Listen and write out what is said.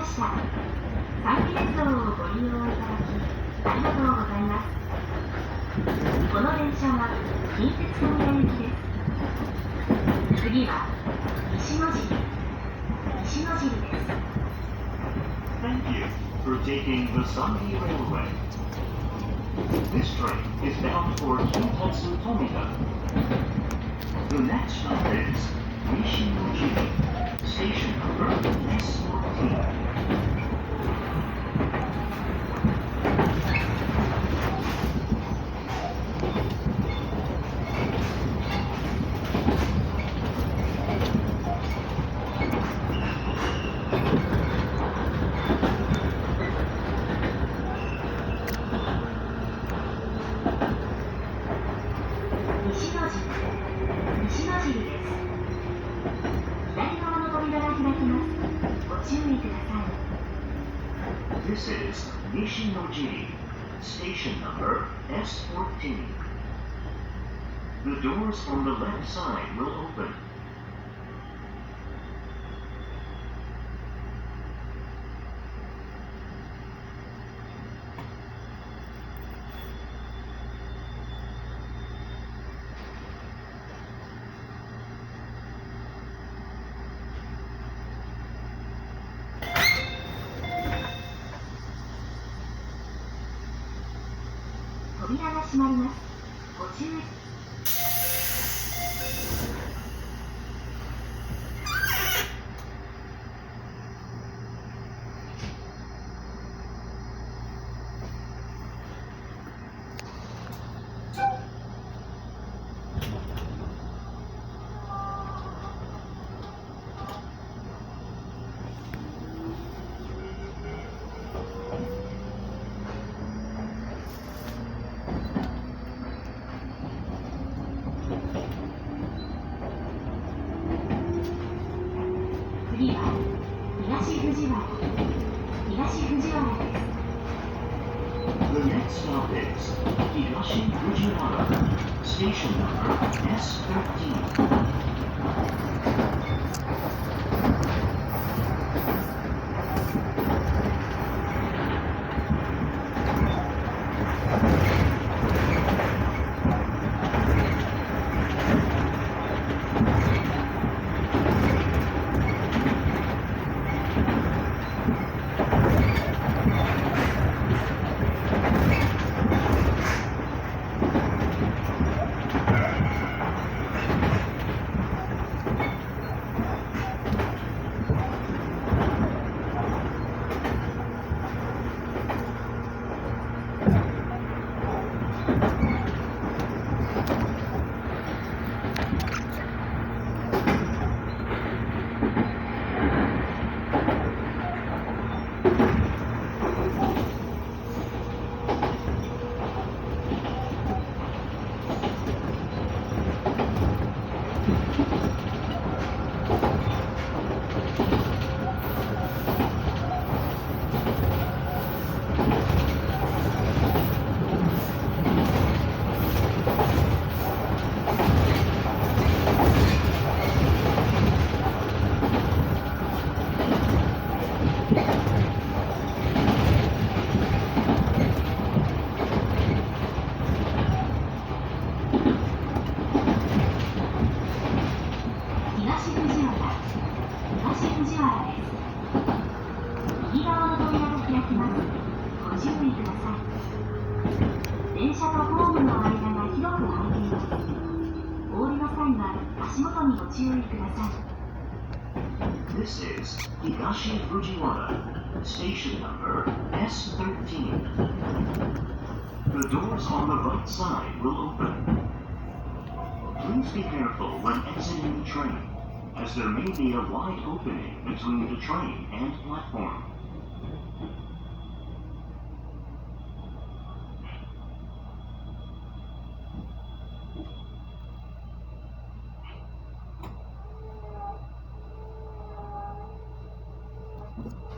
ました。三気鉄道をご利用いただきありがとうございます。この電車は近鉄富谷行きです。次は西野尻です。 Thank you for taking the Sunny Railway. This train is bound for Kintetsu Tomita. The next stop is Nishinoji, station number S14. 西野尻です。左側の扉が開きます。ご注意ください。 This is Nishinoji, station number S14. The doors on the left side will open. 扉が閉まります。ご注意。次は東藤原です。 The next stop is Higashi Fujiwara, station number S13. 右側の扉が開きます。ご注意ください。電車とホームの間が広く空いています。お降りの際は足元にご注意ください。 This is Higashi Fujiwara, station number S13. The doors on the right side will open. Please be careful when exiting the train, as there may be a wide opening between the train and platform.